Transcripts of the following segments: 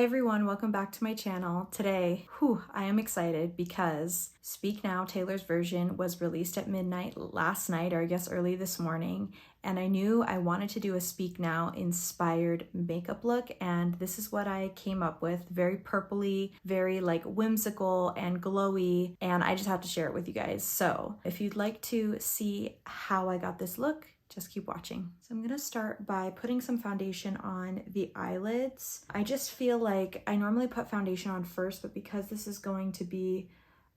Hi everyone, welcome back to my channel. Today, I am excited because Speak Now, Taylor's version, was released at midnight last night, or I guess early this morning, and I knew I wanted to do a Speak Now inspired makeup look, and this is what I came up with. Very purpley, very like whimsical and glowy, and I just have to share it with you guys. So if you'd like to see how I got this look, just keep watching. So I'm gonna start by putting some foundation on the eyelids. I just feel like I normally put foundation on first, but because this is going to be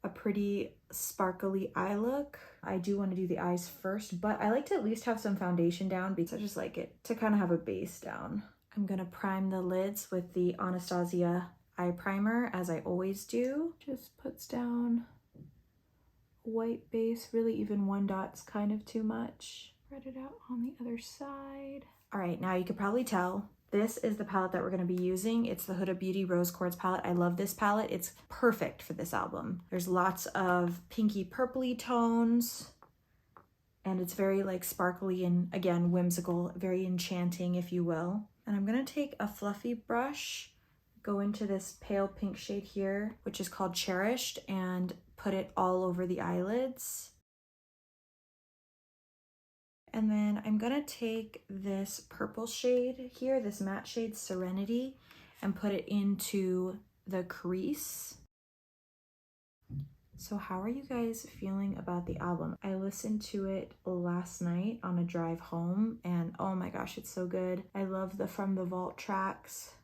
a pretty sparkly eye look, I do want to do the eyes first, but I like to at least have some foundation down because I just like it to kind of have a base down. I'm gonna prime the lids with the Anastasia Eye Primer, as I always do. Just puts down a white base, really even one dot's kind of too much. Spread it out on the other side. All right, now you could probably tell this is the palette that we're going to be using. It's the Huda Beauty Rose Quartz palette. I love this palette. It's perfect for this album. There's lots of pinky purpley tones, and it's very like sparkly and again whimsical, very enchanting, if you will. And I'm going to take a fluffy brush, go into this pale pink shade here, which is called Cherished, and put it all over the eyelids. And then I'm gonna take this purple shade here, this matte shade Serenity, and put it into the crease. So how are you guys feeling about the album? I listened to it last night on a drive home, and oh my gosh, it's so good. I love the From the Vault tracks.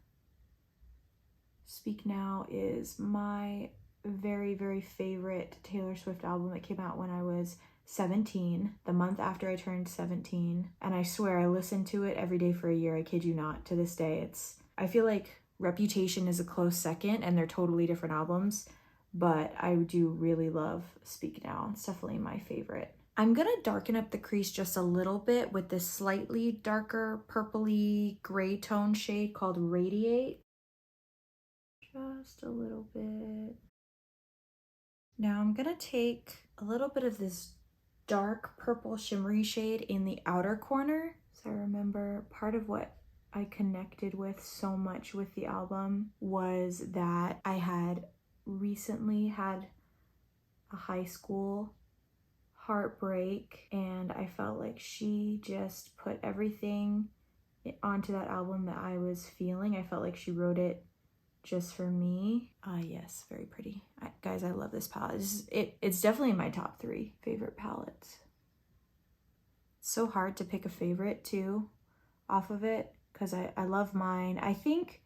Speak Now is my very, very favorite Taylor Swift album. It came out when I was 17, the month after I turned 17, and I swear I listened to it every day for a year. I kid you not. To this day, I feel like Reputation is a close second, and they're totally different albums, but I do really love Speak Now. It's definitely my favorite. I'm gonna darken up the crease just a little bit with this slightly darker purpley gray tone shade called Radiate. Just a little bit. Now I'm gonna take a little bit of this dark purple shimmery shade in the outer corner. So I remember part of what I connected with so much with the album was that I had recently had a high school heartbreak, and I felt like she just put everything onto that album that I was feeling. I felt like she wrote it just for me. Yes, very pretty. Guys, I love this palette. It's definitely my top 3 favorite palettes. It's so hard to pick a favorite too off of it because I love mine. I think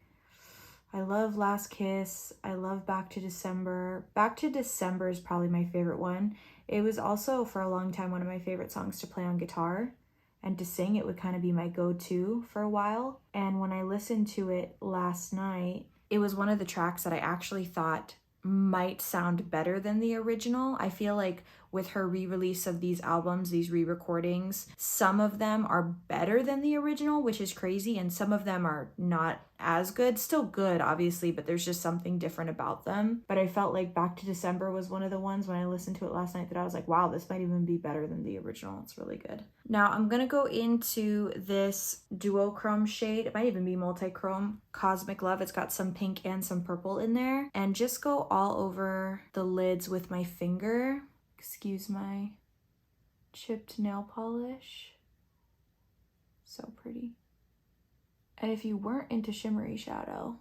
I love Last Kiss. I love Back to December. Back to December is probably my favorite one. It was also for a long time one of my favorite songs to play on guitar and to sing. It would kind of be my go-to for a while. And when I listened to it last night, it was one of the tracks that I actually thought might sound better than the original. I feel like with her re-release of these albums, these re-recordings, some of them are better than the original, which is crazy, and some of them are not as good. Still good, obviously, but there's just something different about them. But I felt like Back to December was one of the ones when I listened to it last night that I was like, wow, this might even be better than the original. It's really good. Now I'm gonna go into this duochrome shade. It might even be multi-chrome, Cosmic Love. It's got some pink and some purple in there, and just go all over the lids with my finger. Excuse my chipped nail polish. So pretty. And if you weren't into shimmery shadow,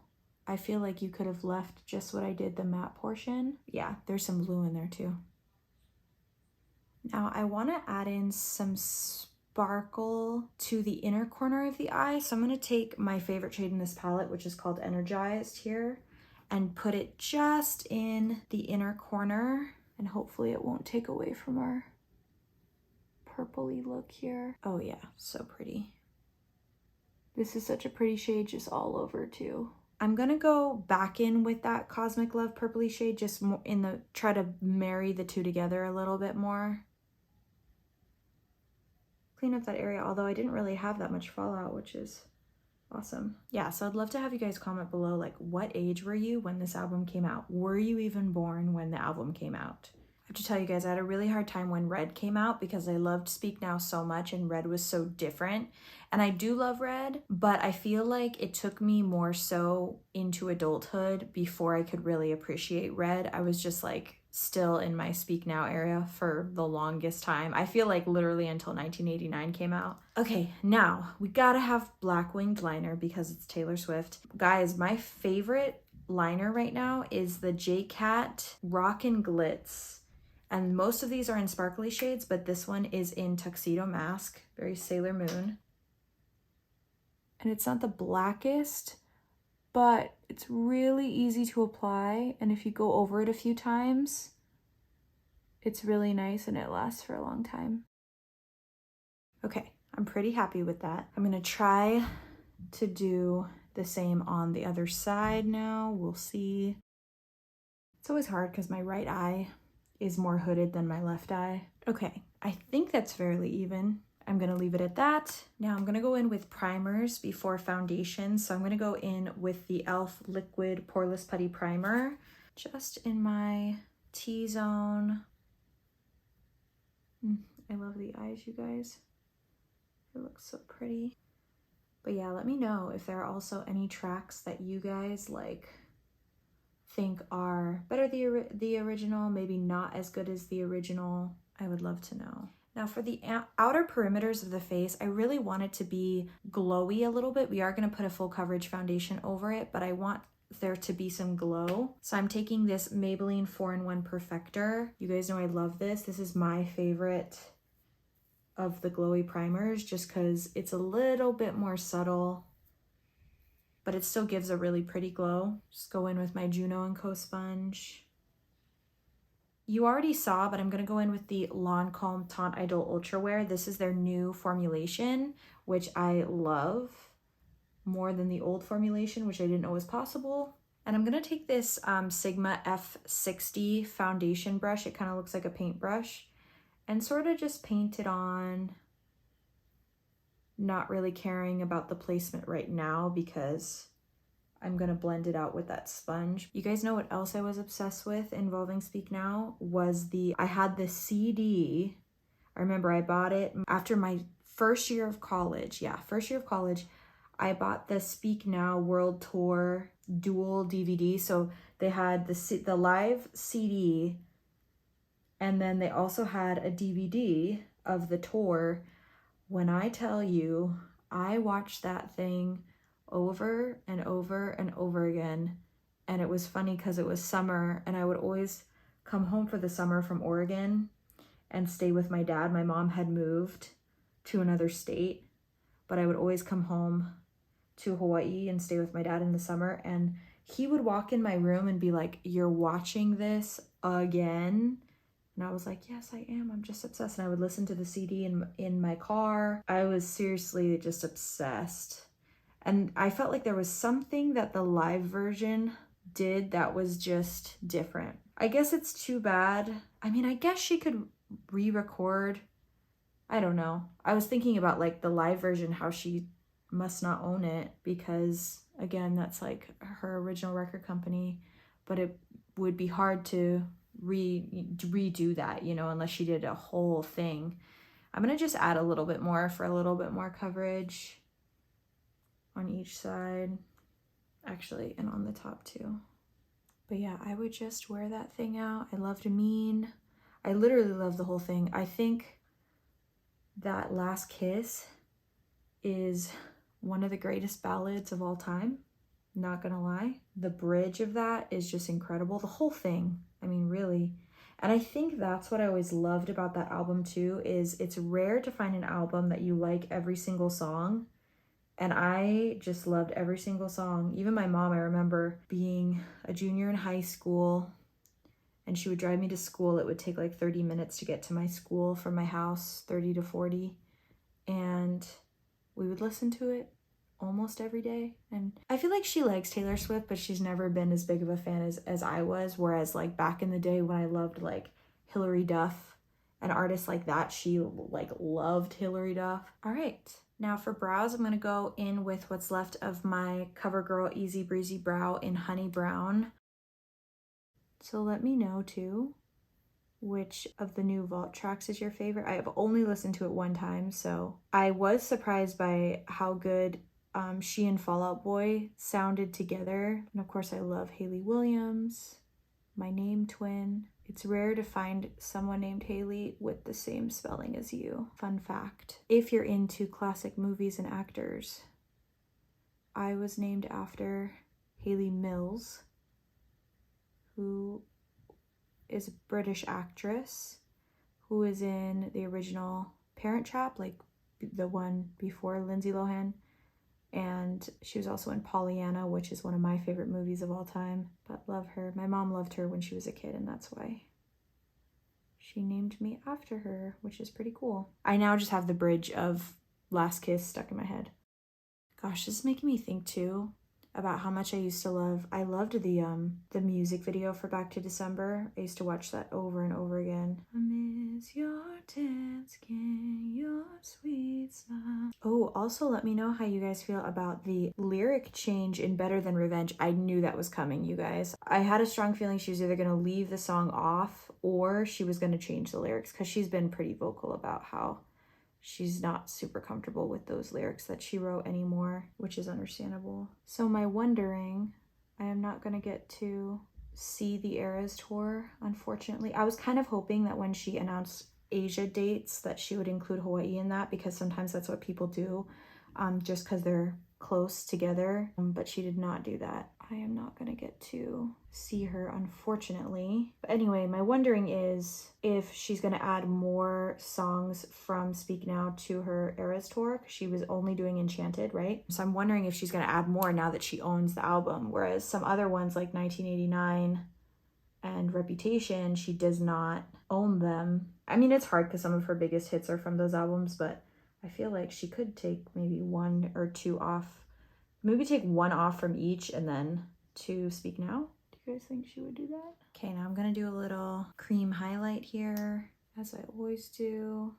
I feel like you could have left just what I did, the matte portion. Yeah, there's some blue in there too. Now I want to add in some sparkle to the inner corner of the eye. So I'm going to take my favorite shade in this palette, which is called Energized here, and put it just in the inner corner. And hopefully it won't take away from our purpley look here. Oh yeah, so pretty. This is such a pretty shade just all over too. I'm gonna go back in with that Cosmic Love purpley shade, just more in the, try to marry the two together a little bit more. Clean up that area, although I didn't really have that much fallout, which is awesome. Yeah, so I'd love to have you guys comment below, like, what age were you when this album came out? Were you even born when the album came out? I have to tell you guys, I had a really hard time when red came out because I loved Speak Now so much and red was so different. And I do love red, but I feel like it took me more so into adulthood before I could really appreciate red. I was just like still in my Speak Now era for the longest time. I feel like literally until 1989 came out. Okay, now we gotta have black winged liner because it's Taylor Swift. Guys, my favorite liner right now is the JCat Rockin' Glitz. And most of these are in sparkly shades, but this one is in Tuxedo Mask, very Sailor Moon. And it's not the blackest, but it's really easy to apply. And if you go over it a few times, it's really nice and it lasts for a long time. Okay, I'm pretty happy with that. I'm gonna try to do the same on the other side now. We'll see. It's always hard because my right eye is more hooded than my left eye. Okay, I think that's fairly even. I'm gonna leave it at that. Now I'm gonna go in with primers before foundation. So I'm gonna go in with the e.l.f. Liquid Poreless Putty Primer, just in my T-zone. I love the eyes, you guys. It looks so pretty. But yeah, let me know if there are also any tracks that you guys like think are better than the original, maybe not as good as the original. I would love to know. Now for the outer perimeters of the face, I really want it to be glowy a little bit. We are going to put a full coverage foundation over it, but I want there to be some glow. So I'm taking this Maybelline 4-in-1 Perfector. You guys know I love this. This is my favorite of the glowy primers just because it's a little bit more subtle, but it still gives a really pretty glow. Just go in with my Juno & Co sponge. You already saw, but I'm gonna go in with the Lancome Teint Idole Ultra Wear. This is their new formulation, which I love more than the old formulation, which I didn't know was possible. And I'm gonna take this Sigma F60 foundation brush. It kind of looks like a paintbrush, and sort of just paint it on, not really caring about the placement right now because I'm gonna blend it out with that sponge. You guys know what else I was obsessed with involving Speak Now was I had the CD. I remember I bought it after my first year of college. Yeah, first year of college, I bought the Speak Now World Tour dual DVD. So they had the live CD, and then they also had a DVD of the tour. When I tell you, I watched that thing over and over and over again. And it was funny because it was summer and I would always come home for the summer from Oregon and stay with my dad. My mom had moved to another state, but I would always come home to Hawaii and stay with my dad in the summer. And he would walk in my room and be like, "You're watching this again?" And I was like, "Yes, I am. I'm just obsessed." And I would listen to the CD in my car. I was seriously just obsessed. And I felt like there was something that the live version did that was just different. I guess it's too bad. I mean, I guess she could re-record. I don't know. I was thinking about like the live version, how she must not own it because, again, that's like her original record company. But it would be hard to redo that, you know, unless she did a whole thing. I'm gonna just add a little bit more for a little bit more coverage on each side, actually, and on the top too. But yeah, I would just wear that thing out. I loved Mean. I literally love the whole thing. I think that Last Kiss is one of the greatest ballads of all time. Not gonna lie. The bridge of that is just incredible. The whole thing, I mean, really. And I think that's what I always loved about that album too, is it's rare to find an album that you like every single song. And I just loved every single song. Even my mom, I remember being a junior in high school and she would drive me to school. It would take like 30 minutes to get to my school from my house, 30 to 40. And we would listen to it almost every day. And I feel like she likes Taylor Swift, but she's never been as big of a fan as I was. Whereas like back in the day when I loved like Hilary Duff, an artist like that, she like loved Hilary Duff. All right. Now for brows, I'm going to go in with what's left of my CoverGirl Easy Breezy Brow in Honey Brown. So let me know too which of the new Vault tracks is your favorite? I have only listened to it one time, so I was surprised by how good she and Fall Out Boy sounded together. And of course, I love Hayley Williams, my name twin. It's rare to find someone named Hayley with the same spelling as you. Fun fact. If you're into classic movies and actors, I was named after Hayley Mills, who is a British actress who is in the original Parent Trap, like the one before Lindsay Lohan. And she was also in Pollyanna, which is one of my favorite movies of all time. But love her. My mom loved her when she was a kid, and that's why she named me after her, which is pretty cool. I now just have the bridge of Last Kiss stuck in my head. Gosh, this is making me think too about how much I used to love. I loved the music video for Back to December. I used to watch that over and over again. I miss your tan skin, your sweet smile. Oh, also let me know how you guys feel about the lyric change in Better Than Revenge. I knew that was coming, you guys. I had a strong feeling she was either gonna leave the song off or she was gonna change the lyrics, because she's been pretty vocal about how she's not super comfortable with those lyrics that she wrote anymore, which is understandable. So my wondering, I am not gonna get to see the Eras tour, unfortunately. I was kind of hoping that when she announced Asia dates that she would include Hawaii in that, because sometimes that's what people do, just because they're close together, but she did not do that. I am not gonna get to see her, unfortunately. But anyway, my wondering is if she's gonna add more songs from Speak Now to her Eras tour. She was only doing Enchanted, right? So I'm wondering if she's gonna add more now that she owns the album, whereas some other ones like 1989 and Reputation, she does not own them. I mean, it's hard because some of her biggest hits are from those albums, but I feel like she could take maybe one or two off. Maybe take one off from each and then to Speak Now. Do you guys think she would do that? Okay, now I'm gonna do a little cream highlight here, as I always do.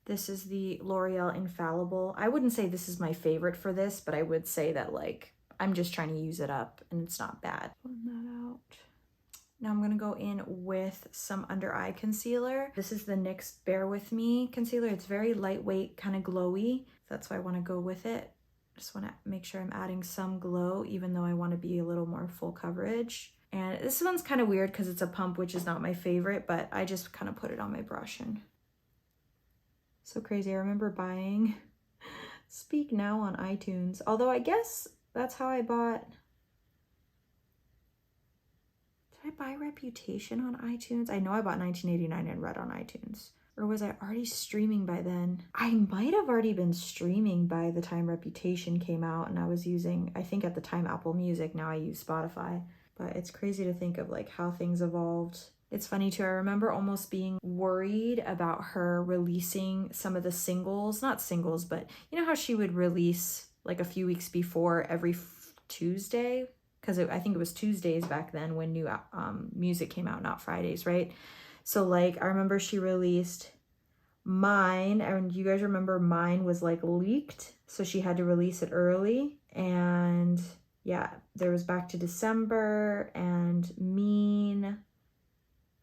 This is the L'Oreal Infallible. I wouldn't say this is my favorite for this, but I would say that like, I'm just trying to use it up and it's not bad. Blend that out. Now I'm gonna go in with some under eye concealer. This is the NYX Bear With Me concealer. It's very lightweight, kind of glowy. That's why I wanna go with it. Just wanna make sure I'm adding some glow, even though I wanna be a little more full coverage. And this one's kind of weird because it's a pump, which is not my favorite, but I just kind of put it on my brush and so crazy. I remember buying Speak Now on iTunes, although I guess that's how I bought. Did I buy Reputation on iTunes? I know I bought 1989 and Red on iTunes. Or was I already streaming by then? I might have already been streaming by the time Reputation came out, and I was using, I think at the time, Apple Music. Now I use Spotify. But it's crazy to think of like how things evolved. It's funny too, I remember almost being worried about her releasing some of the singles, not singles, but you know how she would release like a few weeks before every Tuesday? Because I think it was Tuesdays back then when new music came out, not Fridays, right? So like I remember she released Mine, and you guys remember Mine was like leaked, so she had to release it early. And yeah, there was Back to December and Mean.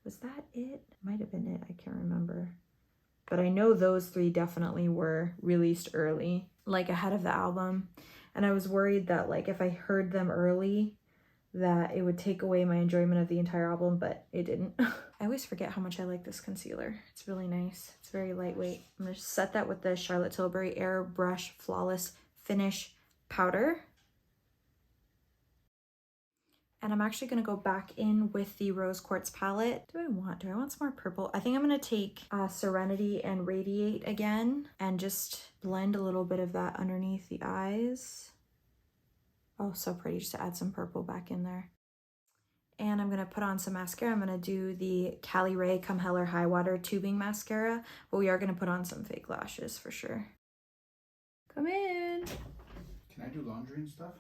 Was that it? Might have been it, I can't remember. But I know those three definitely were released early, like ahead of the album. And I was worried that like if I heard them early, that it would take away my enjoyment of the entire album, but it didn't. I always forget how much I like this concealer. It's really nice. It's very lightweight. I'm gonna set that with the Charlotte Tilbury Airbrush Flawless Finish Powder. And I'm actually gonna go back in with the Rose Quartz palette. Do I want some more purple? I think I'm gonna take Serenity and Radiate again and just blend a little bit of that underneath the eyes. Oh, so pretty, just to add some purple back in there. And I'm gonna put on some mascara. I'm gonna do the Caliray Come Hell or High Water tubing mascara, but we are gonna put on some fake lashes for sure. Come in. Can I do laundry and stuff?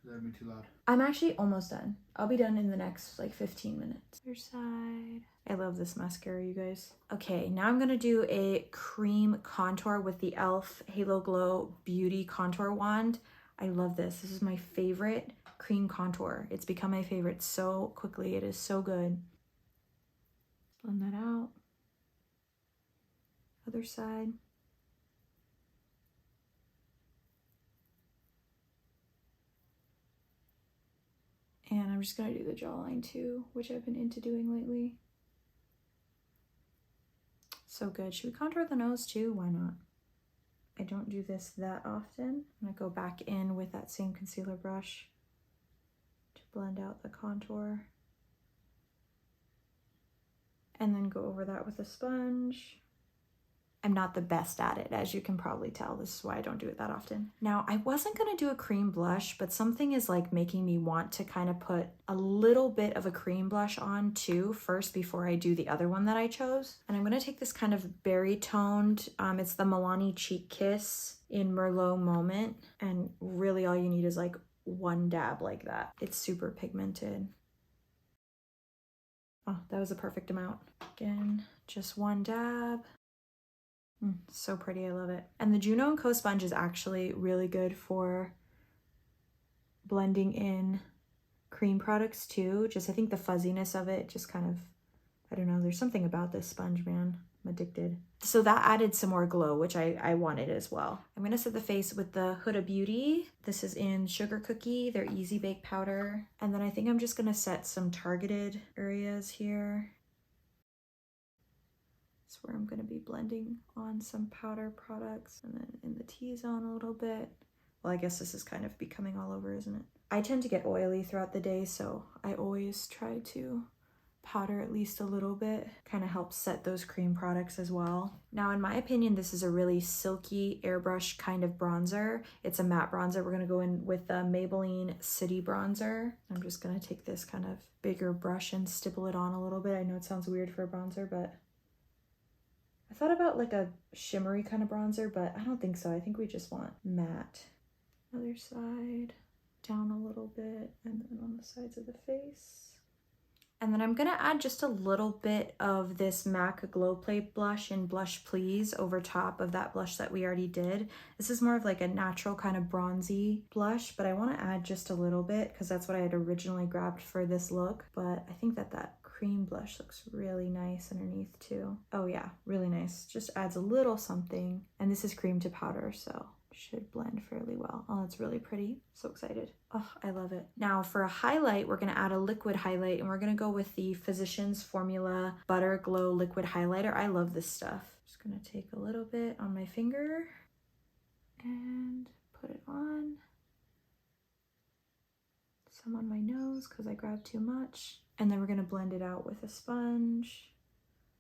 Is that gonna be too loud? I'm actually almost done. I'll be done in the next like 15 minutes. Other side. I love this mascara, you guys. Okay, now I'm gonna do a cream contour with the e.l.f. Halo Glow Beauty Contour Wand. I love this. This is my favorite cream contour. It's become my favorite so quickly. It is so good. Blend that out. Other side. And I'm just gonna do the jawline too, which I've been into doing lately. So good. Should we contour the nose too? Why not? I don't do this that often. I'm gonna go back in with that same concealer brush to blend out the contour. And then go over that with a sponge. I'm not the best at it, as you can probably tell. This is why I don't do it that often. Now, I wasn't gonna do a cream blush, but something is like making me want to kind of put a little bit of a cream blush on too first before I do the other one that I chose. And I'm gonna take this kind of berry toned, it's the Milani Cheek Kiss in Merlot Moment. And really all you need is like one dab like that. It's super pigmented. Oh, that was a perfect amount. Again, just one dab. So pretty, I love it. And the Juno & Co sponge is actually really good for blending in cream products too. Just, I think the fuzziness of it just kind of, I don't know, there's something about this sponge, man. I'm addicted. So that added some more glow, which I wanted as well. I'm gonna set the face with the Huda Beauty. This is in Sugar Cookie, their Easy Bake Powder. And then I think I'm just gonna set some targeted areas here. Where I'm going to be blending on some powder products, and then in the T-zone a little bit. Well, I guess this is kind of becoming all over, isn't it? I tend to get oily throughout the day, so I always try to powder at least a little bit. Kind of helps set those cream products as well. Now, in my opinion, this is a really silky airbrush kind of bronzer. It's a matte bronzer. We're going to go in with the Maybelline City Bronzer. I'm just going to take this kind of bigger brush and stipple it on a little bit. I know it sounds weird for a bronzer, but I thought about like a shimmery kind of bronzer, but I don't think so. I think we just want matte. Other side, down a little bit, and then on the sides of the face. And then I'm gonna add just a little bit of this MAC Glow Plate blush in Blush Please over top of that blush that we already did. This is more of like a natural kind of bronzy blush, but I wanna add just a little bit because that's what I had originally grabbed for this look. But I think that cream blush looks really nice underneath too. Oh yeah, really nice. Just adds a little something. And this is cream to powder, so should blend fairly well. Oh, that's really pretty. So excited. Oh, I love it. Now for a highlight, we're gonna add a liquid highlight, and we're gonna go with the Physicians Formula Butter Glow Liquid Highlighter. I love this stuff. Just gonna take a little bit on my finger and put it on. Some on my nose because I grabbed too much. And then we're gonna blend it out with a sponge.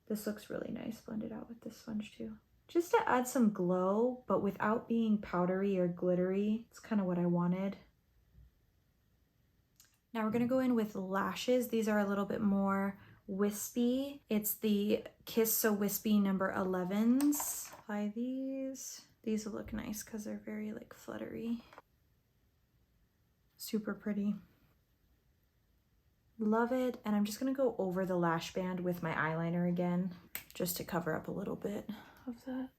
This looks really nice blended out with this sponge too. Just to add some glow, but without being powdery or glittery. It's kind of what I wanted. Now we're gonna go in with lashes. These are a little bit more wispy. It's the Kiss So Wispy number 11s. Apply these. These will look nice because they're very like fluttery. Super pretty. Love it. And I'm just gonna go over the lash band with my eyeliner again, just to cover up a little bit of that.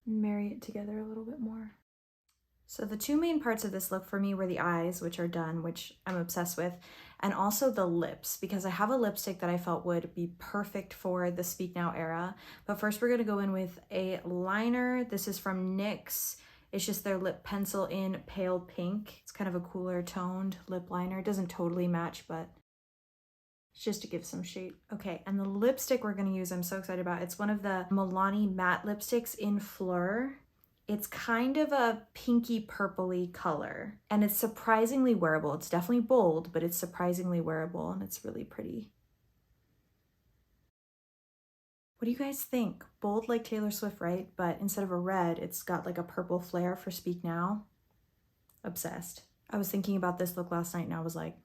Marry it together a little bit more. So the two main parts of this look for me were the eyes, which are done, which I'm obsessed with, and also the lips, because I have a lipstick that I felt would be perfect for the Speak Now era. But first we're gonna go in with a liner. This is from NYX. It's just their lip pencil in pale pink. It's kind of a cooler toned lip liner. It doesn't totally match, but it's just to give some shade. Okay, and the lipstick we're gonna use, I'm so excited about. It's one of the Milani matte lipsticks in Fleur. It's kind of a pinky purpley color, and it's surprisingly wearable. It's definitely bold, but it's surprisingly wearable, and it's really pretty. What do you guys think? Bold like Taylor Swift, right? But instead of a red, it's got like a purple flare for Speak Now. Obsessed. I was thinking about this look last night and I was like,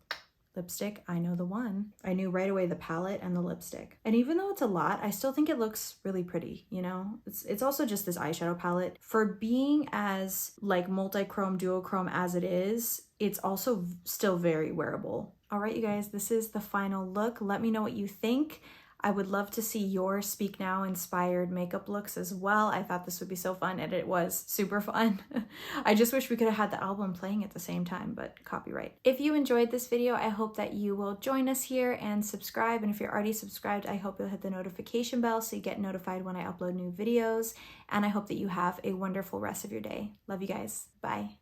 lipstick, I know the one. I knew right away the palette and the lipstick. And even though it's a lot, I still think it looks really pretty, you know? It's also just this eyeshadow palette. For being as like multi-chrome, duochrome as it is, it's also still very wearable. All right, you guys, this is the final look. Let me know what you think. I would love to see your Speak Now inspired makeup looks as well. I thought this would be so fun, and it was super fun. I just wish we could have had the album playing at the same time, but copyright. If you enjoyed this video, I hope that you will join us here and subscribe. And if you're already subscribed, I hope you'll hit the notification bell so you get notified when I upload new videos. And I hope that you have a wonderful rest of your day. Love you guys. Bye.